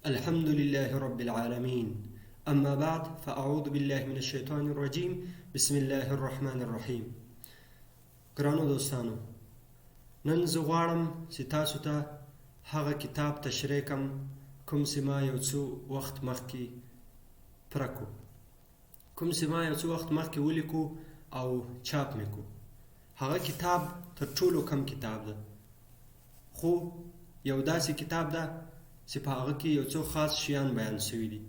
الحمد لله رب العالمين أما بعد فأعوذ بالله من الشيطان الرجيم بسم الله الرحمن الرحیم. ګرانو دوستانو، نن زه غواړم چې تاسو ته هغه کتاب تشریح کړم کوم چې ما یو څو وخت مخکې پرکو، کوم چې ما یو څو وخت مخکې ولیکو او چاپ مې کو. هغه کتاب تر ټولو کم کتاب ده، خو یو داسې کتاب ده چې په هغه کې یو څو خاص شیان بیان شوي دي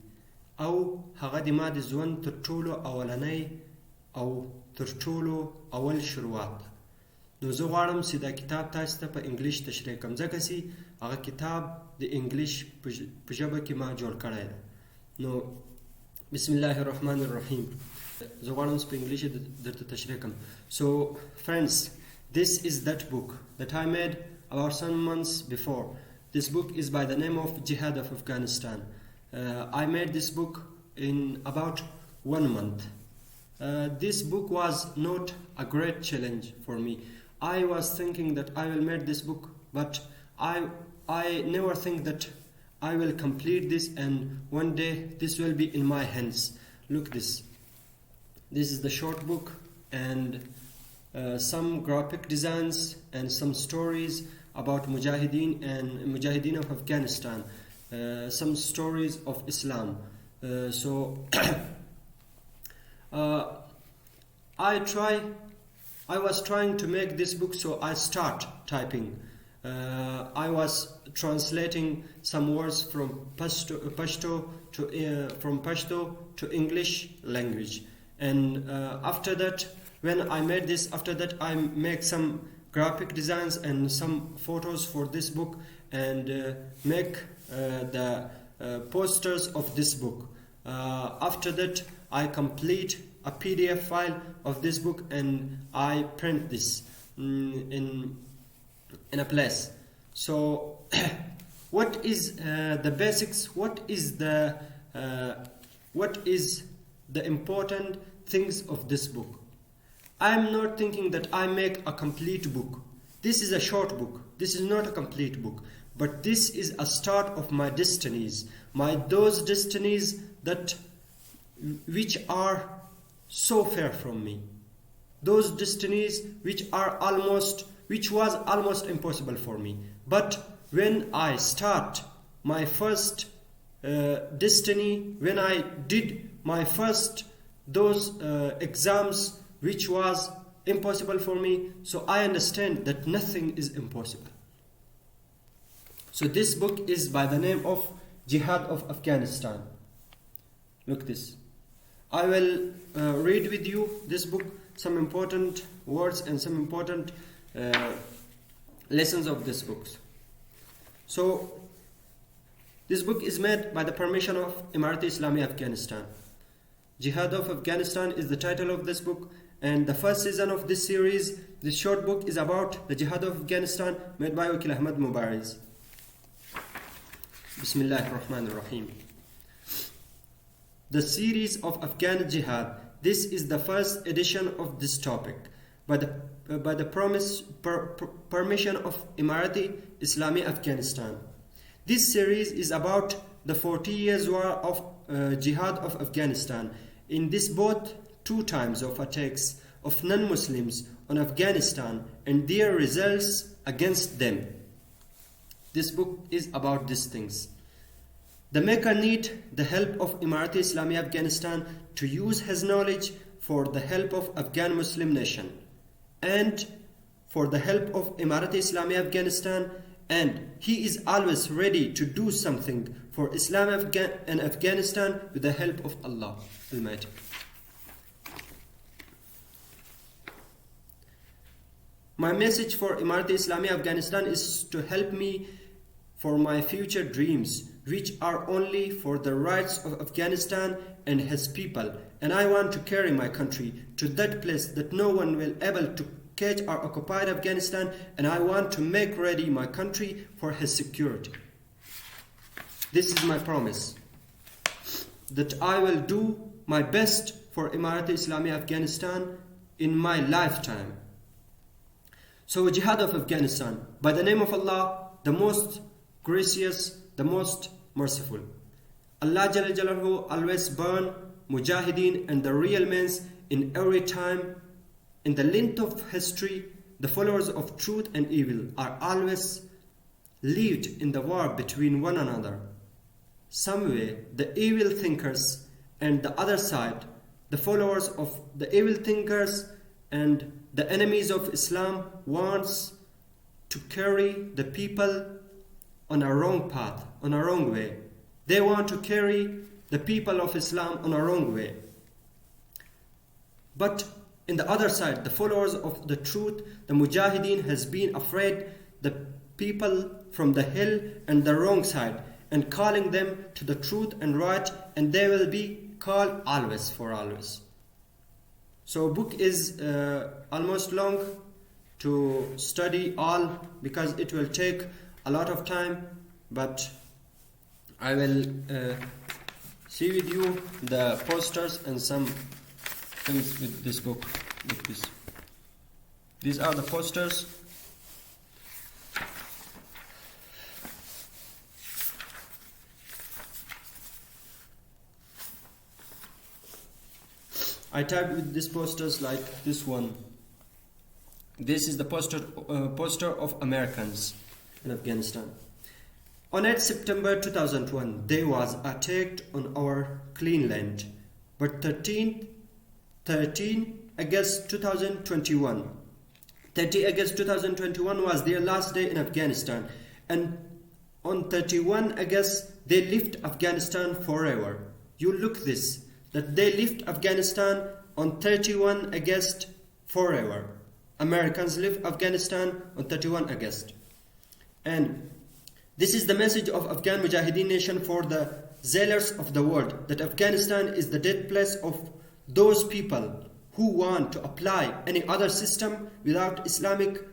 او هغه د ما د ژوند تر ټولو اولنی او تر ټولو اول شروعات ده. نو زه غواړم چې دا کتاب تاسو ته په انګلیش تشریح کړم، ځکه چې هغه کتاب د انګلیش په ژبه کې ما جوړ کړی ده. نو بسم الله الرحمن الرحیم، زه غواړم چې په انګلیش درته تشریح کړم. So friends, this is that book that I made about some months before. This book is by the name of Jihad of Afghanistan. I made this book in about 1 month. This book was not a great challenge for me. I was thinking that I will make this book, but I never think that I will complete this and one day this will be in my hands. Look this. This is the short book and some graphic designs and some stories about Mujahideen of Afghanistan, some stories of Islam. I was trying to make this book, so I start typing. I was translating some words from Pashto to English language, and after that, when I made this, after that I make some graphic designs and some photos for this book and make the posters of this book. After that, I complete a PDF file of this book and I print this in a place. So what is the basics? What is the important things of this book? I am not thinking that I make a complete book. This is a short book. This is not a complete book. But this is a start of my destinies. Those destinies which are so far from me. Those destinies which was almost impossible for me. But when I start my first destiny, when I did my first those exams which was impossible for me, so I understand that nothing is impossible. So this book is by the name of Jihad of Afghanistan. Look this. I will read with you this book, some important words and some important lessons of this book. So this book is made by the permission of Emirati Islami Afghanistan. Jihad of Afghanistan is the title of this book, and the first season of this series, this short book, is about the Jihad of Afghanistan made by Wakil Ahmad Mubariz. Bismillahir Rahmanir Rahim. The series of Afghan Jihad. This is the first edition of this topic by the permission of Emirati Islami Afghanistan. This series is about the 40 years war of Jihad of Afghanistan. In this, both 2 times of attacks of non-Muslims on Afghanistan and their results against them. This book is about these things. The maker need the help of Emirati Islami Afghanistan to use his knowledge for the help of Afghan Muslim nation and for the help of Emirati Islami Afghanistan, and he is always ready to do something for Islam and Afghanistan with the help of Allah Almighty. My message for Emirati Islami Afghanistan is to help me for my future dreams, which are only for the rights of Afghanistan and his people, and I want to carry my country to that place that no one will able to catch or occupied Afghanistan, and I want to make ready my country for his security. This is my promise, that I will do my best for Emirati Islami Afghanistan in my lifetime. So Jihad of Afghanistan, by the name of Allah, the most gracious, the most merciful. Allah Jalla Jalaluhu always burn Mujahideen and the real means in every time. In the length of history, the followers of truth and evil are always lived in the war between one another. Some way, the evil thinkers and the other side, the followers of the evil thinkers and the enemies of Islam wants to carry the people on a wrong path, on a wrong way. They want to carry the people of Islam on a wrong way. But in the other side, the followers of the truth, the Mujahideen, has been afraid the people from the hill and the wrong side and calling them to the truth and right, and they will be called always for always. So book is almost long to study all because it will take a lot of time, but I will see with you the posters and some things with this book. With this. These are the posters. I typed with these posters like this one. This is the poster of Americans in Afghanistan. On 8 September 2001, there was attacked on our clean land. But 13 August 2021, 30 August 2021 was their last day in Afghanistan. And on 31 August, they left Afghanistan forever. You look this, that they left Afghanistan on 31 August forever. Americans left Afghanistan on 31 August. And this is the message of Afghan Mujahideen nation for the zealous of the world, that Afghanistan is the death place of those people who want to apply any other system without Islamic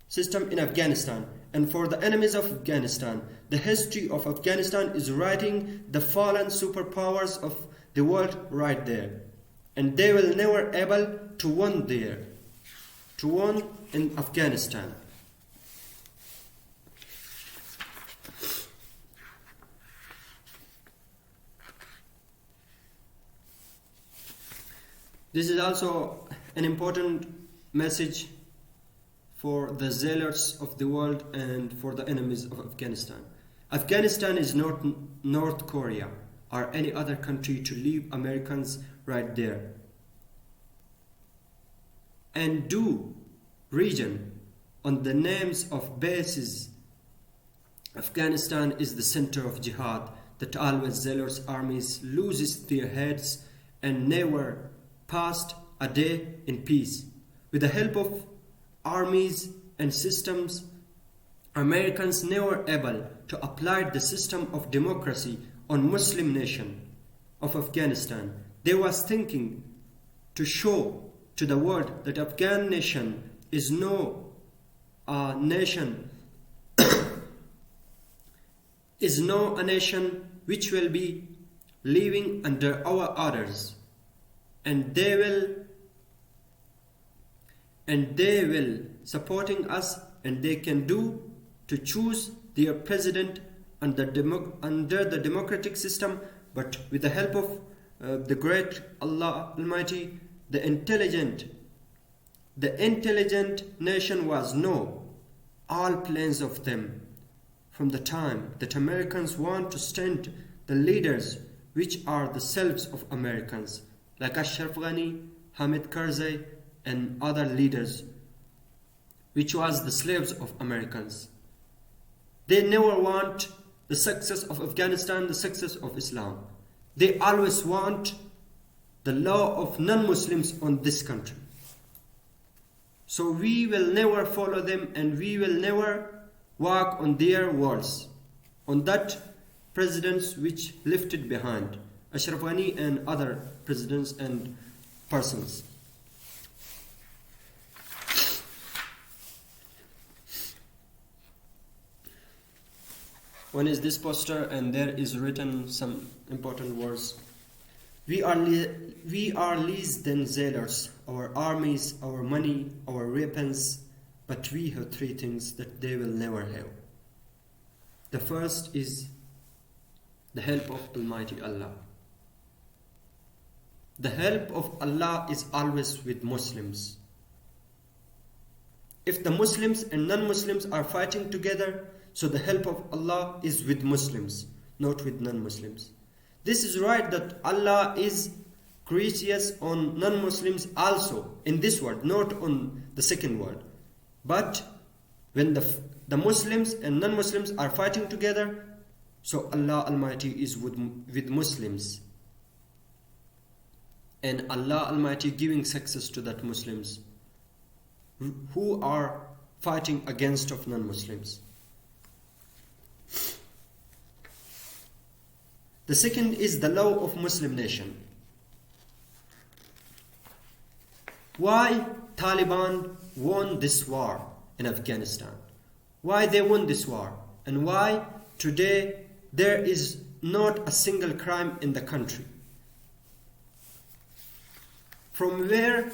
system in Afghanistan. And for the enemies of Afghanistan, the history of Afghanistan is writing the fallen superpowers of the world right there. And they will never able to win there, to win in Afghanistan. This is also an important message for the zealots of the world and for the enemies of Afghanistan. Afghanistan is not North Korea or any other country to leave Americans right there and do region on the names of bases. Afghanistan is the center of jihad that always zealous armies loses their heads and never passed a day in peace. With the help of armies and systems, Americans never able to apply the system of democracy on Muslim nation of Afghanistan. They was thinking to show to the world that Afghan nation is no nation is no a nation which will be living under our orders. And they will supporting us, and they can do to choose their president under the democratic system. But with the help of the great Allah Almighty, the intelligent nation was know all plans of them from the time that Americans want to stand the leaders which are the selves of Americans, like Ashraf Ghani, Hamid Karzai, and other leaders, which was the slaves of Americans. They never want the success of Afghanistan, the success of Islam. They always want the law of non-Muslims on this country. So we will never follow them, and we will never walk on their words, on that presidents which lifted behind Ashraf Ghani and other presidents and persons. One is this poster, and there is written some important words. We are less than zealous, our armies, our money, our weapons, but we have three things that they will never have. The first is The help of Almighty Allah. The help of Allah is always with Muslims. If the Muslims and non-Muslims are fighting together, so the help of Allah is with Muslims, not with non-Muslims. This is right that Allah is gracious on non-Muslims also in this world, not on the second world. But when the Muslims and non-Muslims are fighting together, so Allah Almighty is with Muslims. And Allah Almighty giving success to that Muslims who are fighting against of non-Muslims. The second is the law of Muslim nation. Why Taliban won this war in Afghanistan? Why they won this war? And why today there is not a single crime in the country? From where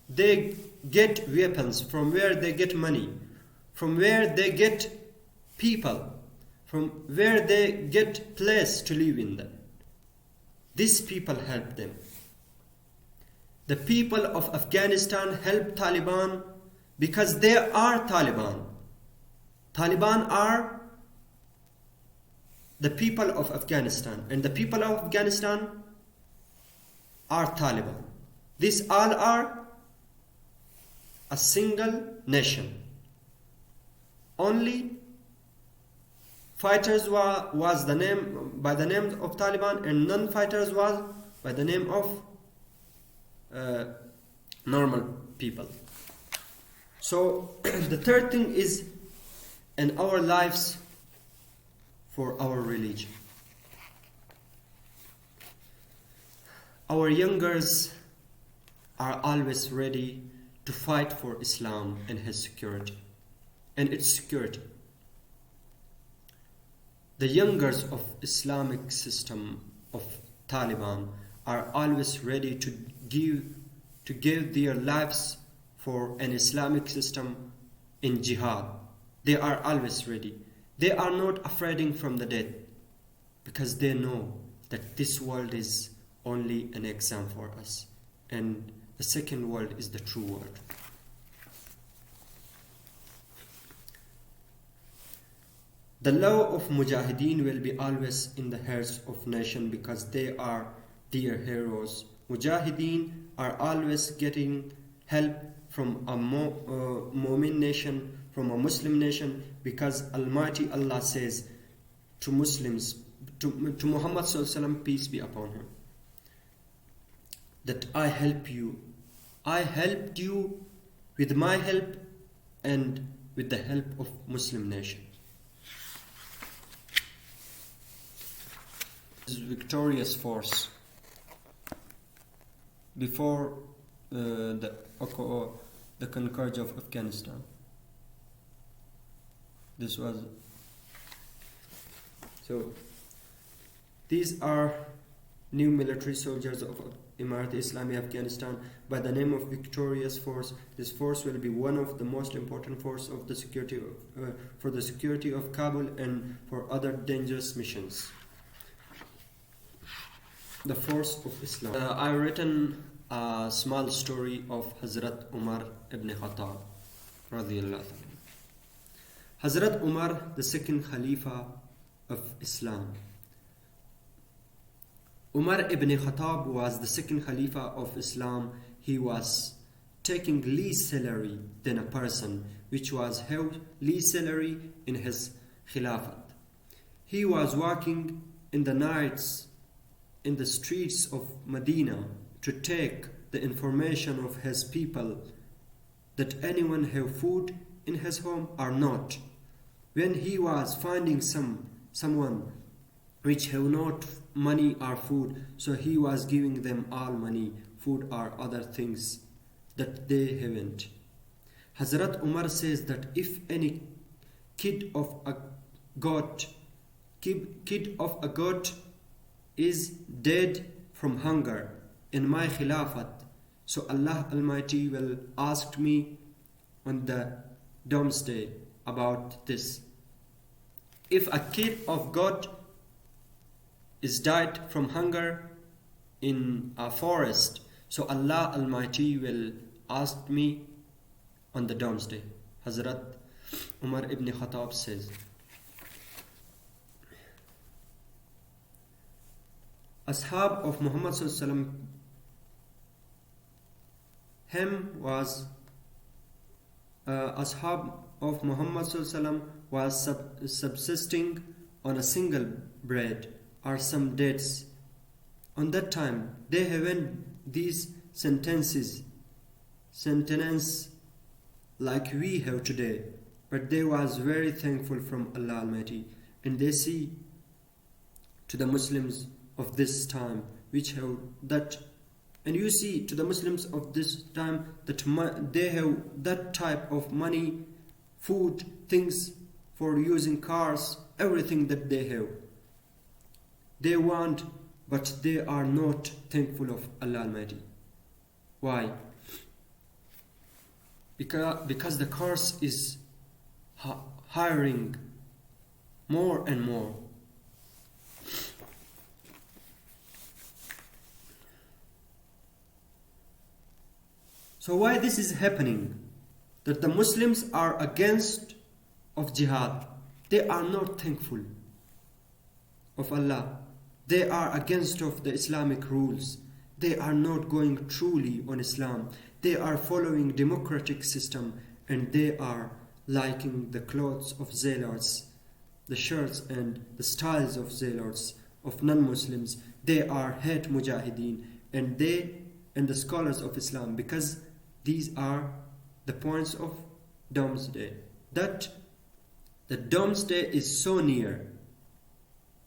they get weapons, from where they get money, from where they get people, from where they get place to live in them. These people help them. The people of Afghanistan help Taliban because they are Taliban. Taliban are the people of Afghanistan, and the people of Afghanistan are Taliban. These all are a single nation. Only fighters was the name by the name of Taliban, and non-fighters was by the name of normal people. So the third thing is in our lives for our religion. Our youngers are always ready to fight for Islam and its security. The youngers of Islamic system of Taliban are always ready to give their lives for an Islamic system in jihad. They are always ready. They are not afraid from the death because they know that this world is only an exam for us, and the second world is the true world. The law of Mujahideen will be always in the hearts of nation because they are their heroes. Mujahideen are always getting help from a Mu'min nation, from a Muslim nation, because Almighty Allah says to Muslims, to Muhammad Sallallahu Alaihi Wasallam, peace be upon him, that I helped you with my help and with the help of Muslim nation. This victorious force before the conquest of Afghanistan. This was so. These are new military soldiers of Imarat Islami Afghanistan by the name of Victorious Force. This force will be one of the most important force of the security for the security of Kabul and for other dangerous missions. The force of Islam. I've written a small story of Hazrat Umar ibn Khattab radiyallahu anhu. Hazrat Umar, the second Khalifa of Islam. Umar ibn Khattab was the second Khalifa of Islam. He was taking least salary than a person which was held least salary in his Khilafat. He was walking in the nights in the streets of Medina to take the information of his people that anyone have food in his home or not. When he was finding someone which have not money or food, so he was giving them all money, food or other things that they haven't. Hazrat Umar says that if any kid of a goat is dead from hunger in my Khilafat, so Allah Almighty will ask me on the doomsday about this. If a kid of goat is died from hunger in a forest, so Allah Almighty will ask me on the doomsday. Hazrat Umar ibn Khattab says, Ashab of Muhammad sallallahu alaihi wasallam, him was Ashab of Muhammad sallallahu alaihi wasallam was subsisting on a single bread or some dates. On that time, they haven't these sentences like we have today, but they was very thankful from Allah Almighty, and they see to the Muslims of this time which have that, and you see to the Muslims of this time that they have that type of money, food, things for using cars, everything that they have. They want, but they are not thankful of Allah Almighty. Why? Because the curse is hiring more and more. So why this is happening? That the Muslims are against of jihad. They are not thankful of Allah. They are against of the Islamic rules. They are not going truly on Islam. They are following democratic system, and they are liking the clothes of zealots, the shirts and the styles of zealots, of non-Muslims. They are hate mujahideen, and they and the scholars of Islam, because these are the points of doomsday. That the doomsday is so near.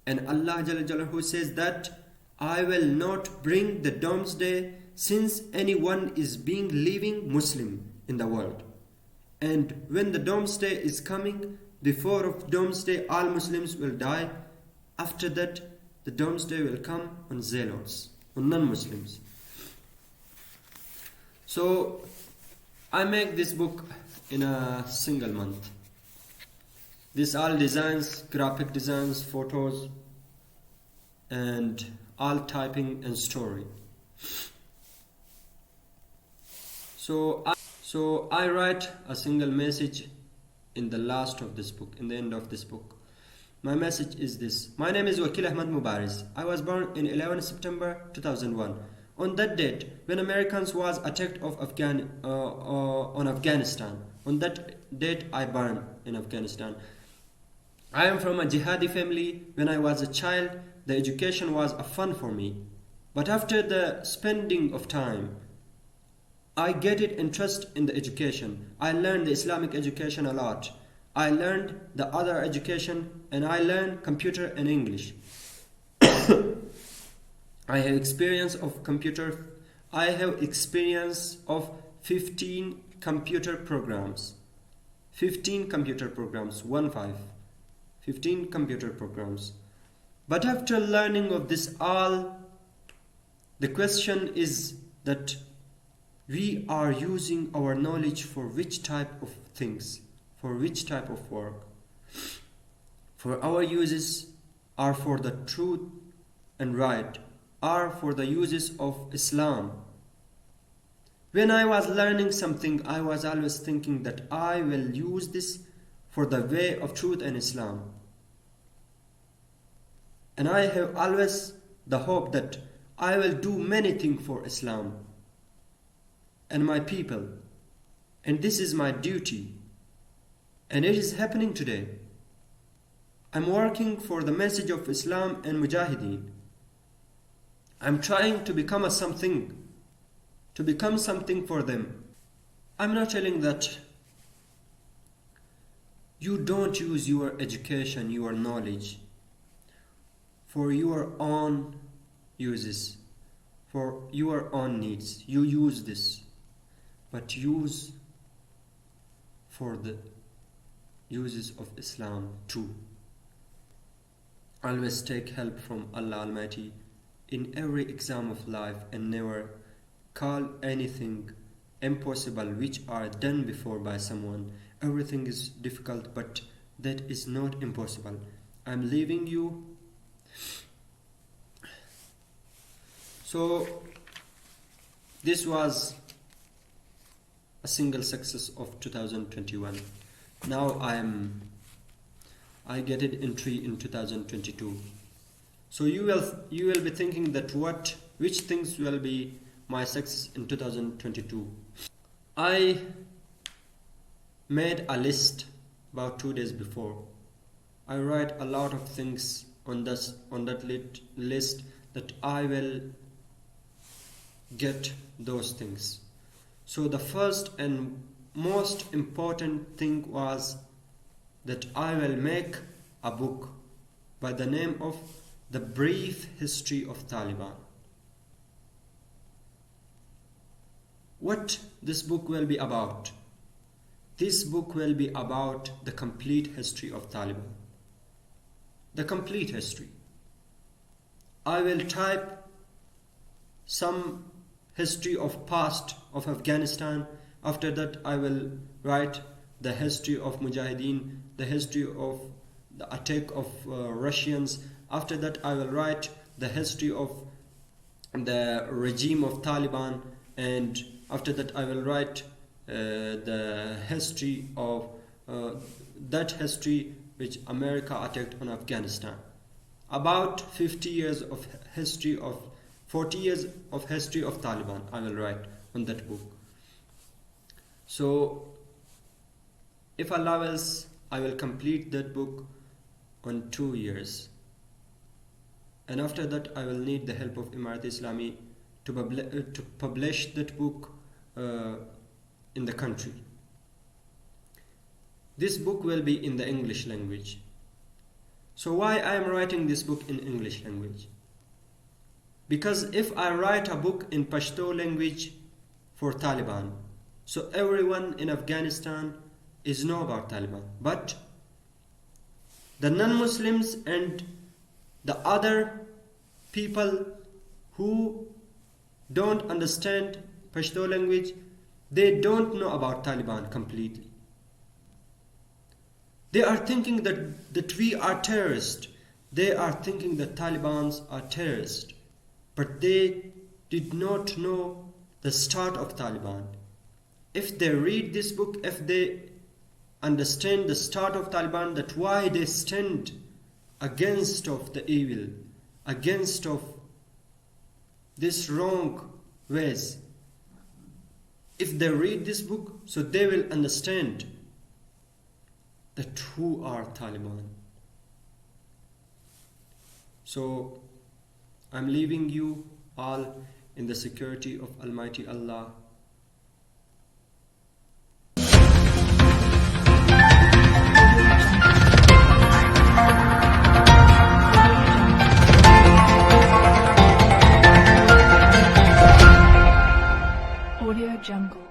And Allah Jalla Jalaluhu says that I will not bring the doomsday since anyone is being living Muslim in the world. And when the doomsday is coming, before of doomsday all Muslims will die. After that, the doomsday will come on zealots, on non-Muslims. So I make this book in a single month. These all designs, graphic designs, photos, and all typing and story. So I write a single message in the last of this book, in the end of this book. My message is this. My name is Wakil Ahmad Mubariz. I was born in 11 September 2001. On that date, when Americans was attacked on Afghanistan, on that date I born in Afghanistan. I am from a jihadi family. When I was a child, the education was a fun for me. But after the spending of time, I get it interest in the education. I learned the Islamic education a lot. I learned the other education, and I learned computer and English. I have experience of computer. I have experience of 15 computer programs. 15 computer programs, 15 computer programs. But after learning of this all, the question is that we are using our knowledge for which type of things, for which type of work. For our uses are for the truth and right, are for the uses of Islam. When I was learning something, I was always thinking that I will use this for the way of truth and Islam. And I have always the hope that I will do many things for Islam and my people. And this is my duty. And it is happening today. I'm working for the message of Islam and Mujahideen. I'm trying to become something for them. I'm not telling that you don't use your education, your knowledge for your own uses, for your own needs. You use this, but use for the uses of Islam too. Always take help from Allah Almighty in every exam of life, and never call anything impossible which are done before by someone. Everything is difficult, but that is not impossible. I'm leaving you So this was a single success of 2021. Now I get it entry in 2022. So you will be thinking that which things will be my success in 2022. I made a list about 2 days before. I write a lot of things on that list that I will get those things. So the first and most important thing was that I will make a book by the name of The Brief History of Taliban. What this book will be about? This book will be about the complete history of Taliban. The complete history. I will type some history of past of Afghanistan. After that I will write the history of Mujahideen, the history of the attack of Russians. After that I will write the history of the regime of Taliban, and after that I will write the history of that history which America attacked on Afghanistan. About 50 years of history of 40 years of history of Taliban I will write on that book. So if Allah wills, I will complete that book on 2 years. And after that I will need the help of Imarat Islami to publish that book in the country. This book will be in the English language. So why I am writing this book in English language? Because if I write a book in Pashto language for Taliban, so everyone in Afghanistan is know about Taliban. But the non-Muslims and the other people who don't understand Pashto language, they don't know about Taliban completely. They are thinking that we are terrorists. They are thinking that Talibans are terrorists. But they did not know the start of Taliban. If they read this book, if they understand the start of Taliban, that why they stand against of the evil, against of this wrong ways, if they read this book, so they will understand that who are Taliban. So I'm leaving you all in the security of Almighty Allah. Audio Jungle.